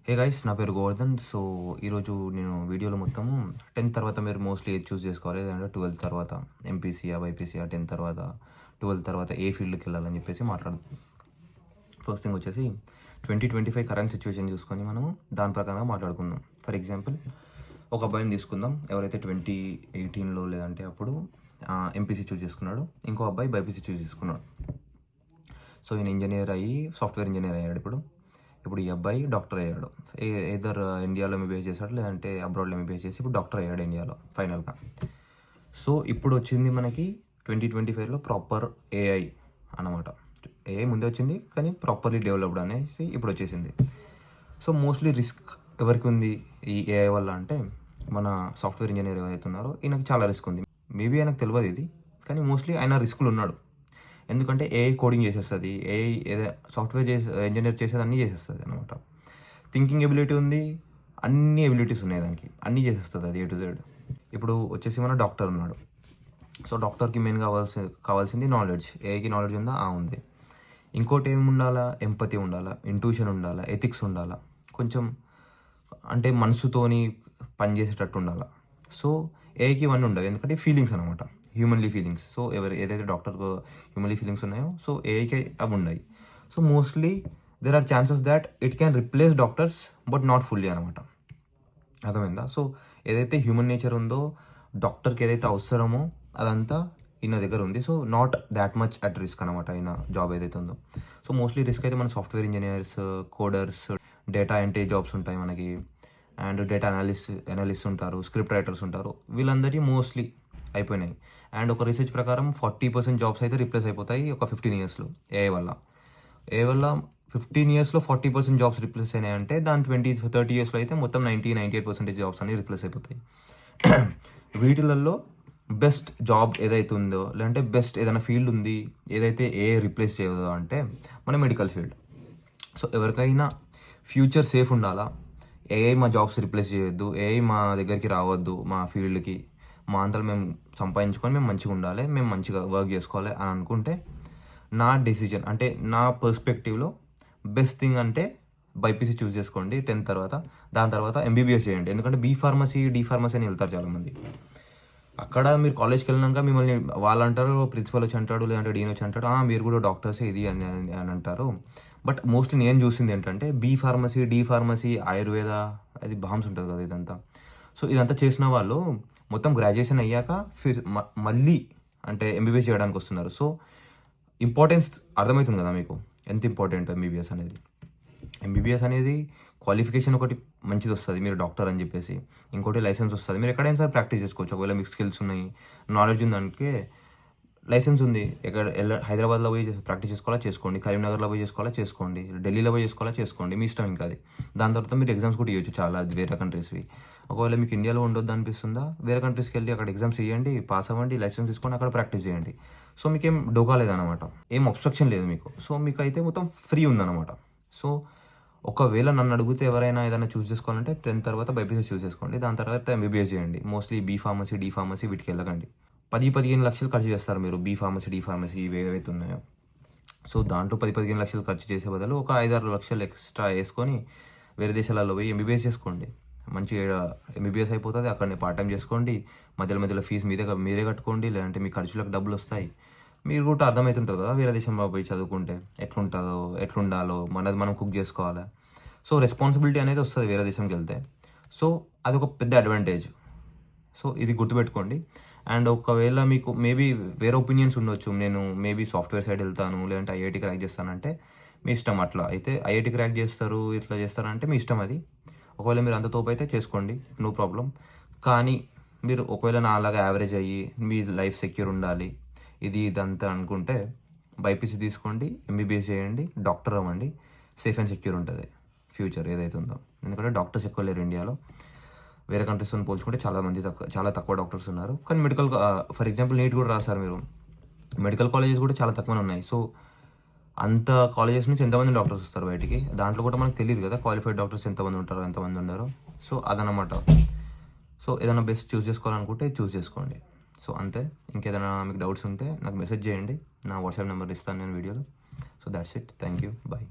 Hey guys, నా పేరు Govardhan. So ఈరోజు నేను వీడియోలో మొత్తము 10th తర్వాత మీరు మోస్ట్లీ ఏది చూస్ చేసుకోవాలి, లేదంటే 12th తర్వాత ఎంపీసీయా బైపీసీయా, 10th తర్వాత 12th తర్వాత ఏ ఫీల్డ్కి వెళ్ళాలని చెప్పేసి మాట్లాడుతున్నాం. ఫస్ట్ థింగ్ వచ్చేసి 2025 కరెంట్ సిచ్యువేషన్ చూసుకొని మనము దాని ప్రకారంగా మాట్లాడుకుందాం. ఫర్ ఎగ్జాంపుల్, ఒక అబ్బాయిని తీసుకుందాం, ఎవరైతే 2018లో లేదంటే అప్పుడు ఎంపీసీ చూస్ చేసుకున్నాడు, ఇంకో అబ్బాయి బైపీసీ చూస్ చేసుకున్నాడు. సో ఈయన ఇంజనీర్ అయ్యి సాఫ్ట్వేర్ ఇంజనీర్ అయ్యాడు. ఇప్పుడు ఈ అబ్బాయి డాక్టర్ అయ్యాడు. ఏదర్ ఇండియాలో ఎంబీబీఎస్ చేశాడు, లేదంటే అబ్రాడ్లో ఎంబీబీఎస్ చేసి ఇప్పుడు డాక్టర్ అయ్యాడు ఇండియాలో ఫైనల్గా. సో ఇప్పుడు వచ్చింది మనకి 2025లో ప్రాపర్ ఏఐ అన్నమాట. ఏఐ ముందే వచ్చింది, కానీ ప్రాపర్లీ డెవలప్డ్ అనేసి ఇప్పుడు వచ్చేసింది. సో మోస్ట్లీ రిస్క్ ఎవరికి ఉంది ఈ ఏఐ వల్ల అంటే, మన సాఫ్ట్వేర్ ఇంజనీర్ ఎవరైతే ఉన్నారో ఈయనకి చాలా రిస్క్ ఉంది. మేబీ ఆయనకు తెలియదు ఇది, కానీ మోస్ట్లీ ఆయన రిస్క్లు ఉన్నాడు. ఎందుకంటే ఏఐ కోడింగ్ చేసేస్తుంది, ఏఐ ఏదైనా సాఫ్ట్వేర్ ఇంజనీర్ చేసేది అన్నీ చేసేస్తుంది అనమాట. థింకింగ్ ఎబిలిటీ ఉంది, అన్ని ఎబిలిటీస్ ఉన్నాయి దానికి, అన్నీ చేసేస్తుంది అది A to Z. ఇప్పుడు వచ్చేసి మన డాక్టర్ ఉన్నాడు. సో డాక్టర్కి మెయిన్ కావాల్సింది నాలెడ్జ్. ఏఐకి నాలెడ్జ్ ఉందా? ఉంది. ఇంకోటి ఏమి ఉండాలా? ఎంపతి ఉండాలా, ఇంట్యూషన్ ఉండాలా, ఎథిక్స్ ఉండాలా, కొంచెం అంటే మనసుతోని పనిచేసేటట్టు ఉండాలా. సో ఏఐకి ఇవన్నీ ఉండదు, ఎందుకంటే ఫీలింగ్స్ అనమాట, హ్యూమన్లీ ఫీలింగ్స్. సో ఏదైతే డాక్టర్కు హ్యూమన్లీ ఫీలింగ్స్ ఉన్నాయో, సో ఏఐకి అవి ఉన్నాయి. So mostly there are chances that it can replace doctors, but not fully అనమాట. అర్థమైందా? సో ఏదైతే హ్యూమన్ నేచర్ ఉందో, డాక్టర్కి ఏదైతే అవసరమో అదంతా ఈయన దగ్గర ఉంది. So not that much at risk అనమాట ఈయన జాబ్ ఏదైతే ఉందో. సో మోస్ట్లీ రిస్క్ అయితే మన software engineers, coders, data entry jobs ఉంటాయి మనకి, అండ్ డేటా అనలిస్ట్ ఉంటారు, స్క్రిప్ట్ రైటర్స్ ఉంటారు. వీళ్ళందరికీ మోస్ట్లీ అయిపోయినాయి. అండ్ ఒక రీసెర్చ్ ప్రకారం 40% జాబ్స్ అయితే రిప్లేస్ అయిపోతాయి ఒక 15 yearsలో ఏఐ వల్ల. 15 yearsలో 40% జాబ్స్ రిప్లేస్ అయినాయంటే, దాని 20-30 yearsలో అయితే మొత్తం 98% జాబ్స్ అనేవి రిప్లేస్ అయిపోతాయి. వీటిలలో బెస్ట్ జాబ్ ఏదైతే ఉందో, లేదంటే బెస్ట్ ఏదైనా ఫీల్డ్ ఉంది ఏదైతే ఏఐ రిప్లేస్ చేయదో అంటే మన మెడికల్ ఫీల్డ్. సో ఎవరికైనా ఫ్యూచర్ సేఫ్ ఉండాలా, ఏఐ మా జాబ్స్ రిప్లేస్ చేయొద్దు, ఏఐ మా దగ్గరికి రావద్దు, మా ఫీల్డ్కి, మా అంతలో మేము సంపాదించుకొని మేము మంచిగా ఉండాలి, మేము మంచిగా వర్క్ చేసుకోవాలి అని అనుకుంటే, నా డెసిజన్ అంటే నా పర్స్పెక్టివ్లో బెస్ట్ థింగ్ అంటే బైపీసీ చూస్ చేసుకోండి 10th తర్వాత. దాని తర్వాత ఎంబీబీఎస్ చేయండి. ఎందుకంటే బీ ఫార్మసీ, డి ఫార్మసీ అని వెళ్తారు చాలామంది. అక్కడ మీరు కాలేజ్కి వెళ్ళినాక మిమ్మల్ని వాళ్ళు అంటారు, ప్రిన్సిపల్ వచ్చి అంటాడు, లేదంటే డీన్ వచ్చి అంటాడు, మీరు కూడా డాక్టర్సే ఇది అని అంటారు. బట్ మోస్ట్లీ నేను చూసింది ఏంటంటే, B pharmacy, D pharmacy, Ayurveda, అది బామ్స్ ఉంటుంది కదా ఇదంతా. సో ఇదంతా చేసిన వాళ్ళు మొత్తం గ్రాడ్యుయేషన్ అయ్యాక మళ్ళీ అంటే ఎంబీబీఎస్ చేయడానికి వస్తున్నారు. సో ఇంపార్టెన్స్ అర్థమవుతుంది కదా మీకు, ఎంత ఇంపార్టెంట్ ఎంబీబీఎస్ అనేది. ఎంబీబీఎస్ అనేది క్వాలిఫికేషన్ ఒకటి మంచిది వస్తుంది, మీరు డాక్టర్ అని చెప్పేసి. ఇంకోటి లైసెన్స్ వస్తుంది, మీరు ఎక్కడైనా సరే ప్రాక్టీస్ చేసుకోవచ్చు. ఒకవేళ మీకు స్కిల్స్ ఉన్నాయి, నాలెడ్జ్ ఉందానికి లైసెన్స్ ఉంది, హైదరాబాద్లో పోయి ప్రాక్టీస్ చేసుకోవాలా చేసుకోండి, కరీంనగర్లో పోయి చేసుకోవాలా చేసుకోండి, ఢిల్లీలో పోయి చేసుకోవాలా చేసుకోండి, మీ ఇష్టం ఇంకా అది. దాని తర్వాత మీరు ఎగ్జామ్స్ కూడా ఇవ్వచ్చు చాలా వేరే కంట్రీస్వి. ఒకవేళ మీకు ఇండియాలో ఉండొద్దు అనిపిస్తుందా, వేరే కంట్రీస్కి వెళ్ళి అక్కడ ఎగ్జామ్స్ ఇవ్వండి, పాస్ అవ్వండి, లైసెన్స్ తీసుకొని అక్కడ ప్రాక్టీస్ చేయండి. సో మీకు ఏం డోకా లేదనమాట, ఏం అబ్స్ట్రక్షన్ లేదు మీకు. సో మీకు అయితే మొత్తం ఫ్రీ ఉందన్నమాట. సో ఒకవేళ నన్ను అడిగితే ఎవరైనా ఏదైనా చూస్ చేసుకోవాలంటే 10th తర్వాత బైపీసీ చూస్ చేసుకోండి, దాని తర్వాత ఎంబీబీఎస్ చేయండి. Mostly B pharmacy, D pharmacy వీటికి వెళ్ళకండి. 10-15 లక్షలు ఖర్చు చేస్తారు మీరు బీ ఫార్మసీ, డి ఫార్మసీ ఇవి ఏవైతే ఉన్నాయో. సో దాంట్లో 10-15 లక్షలు ఖర్చు చేసే బదులు ఒక 5-6 లక్షలు ఎక్స్ట్రా వేసుకొని వేరే దేశాలలో పోయి ఎంబీబీఎస్ చేసుకోండి. మంచిగా ఎంబీబీఎస్ అయిపోతుంది, అక్కడనే పార్ట్ టైం చేసుకోండి, మధ్యలో ఫీజు మీరే కట్టుకోండి, లేదంటే మీ ఖర్చులకు డబ్బులు వస్తాయి. మీరు కూడా అర్థమవుతుంటుంది కదా వేరే దేశంలో పోయి చదువుకుంటే ఎట్లుండాలో, మనది మనం కుక్ చేసుకోవాలి. సో రెస్పాన్సిబిలిటీ అనేది వస్తుంది వేరే దేశంకి వెళ్తే. సో అది ఒక పెద్ద అడ్వాంటేజ్. సో ఇది గుర్తుపెట్టుకోండి. అండ్ ఒకవేళ మీకు మేబీ వేరే ఒపీనియన్స్ ఉండొచ్చు, నేను మేబీ సాఫ్ట్వేర్ సైడ్ వెళ్తాను, లేదంటే ఐఐటీ క్రాక్ చేస్తానంటే మీ ఇష్టం. అట్లా అయితే ఐఐటీ క్రాక్ చేస్తారు, ఇట్లా చేస్తారంటే మీ ఇష్టం అది. ఒకవేళ మీరు అంత తోపు అయితే చేసుకోండి, నో ప్రాబ్లం. కానీ మీరు ఒకవేళ నా అలాగా యావరేజ్ అయ్యి మీ లైఫ్ సెక్యూర్ ఉండాలి, ఇదంతా అనుకుంటే బైపీసీ తీసుకోండి, ఎంబీబీఎస్ చేయండి, డాక్టర్ అవ్వండి, సేఫ్ అండ్ సెక్యూర్ ఉంటుంది ఫ్యూచర్ ఏదైతే ఉందో. ఎందుకంటే డాక్టర్స్ ఎక్కువ లేరు ఇండియాలో, వేరే కంట్రీస్తో పోల్చుకుంటే చాలా తక్కువ డాక్టర్స్ ఉన్నారు. కానీ మెడికల్, ఫర్ ఎగ్జాంపుల్ నీట్ కూడా రాస్తారు మీరు, మెడికల్ కాలేజెస్ కూడా చాలా తక్కువనే ఉన్నాయి. సో అంత కాలేజెస్ నుంచి ఎంతమంది డాక్టర్స్ వస్తారు బయటికి, దాంట్లో కూడా మనకు తెలియదు కదా క్వాలిఫైడ్ డాక్టర్స్ ఎంతమంది ఉంటారో, ఎంతమంది ఉన్నారో. సో అదనమాట. సో ఏదైనా బెస్ట్ చూస్ చేసుకోవాలనుకుంటే చూస్ చేసుకోండి. సో అంతే. ఇంకేదైనా మీకు డౌట్స్ ఉంటే నాకు మెసేజ్ చేయండి, నా వాట్సాప్ నెంబర్ ఇస్తాను నేను వీడియోలో. So that's it, thank you, bye.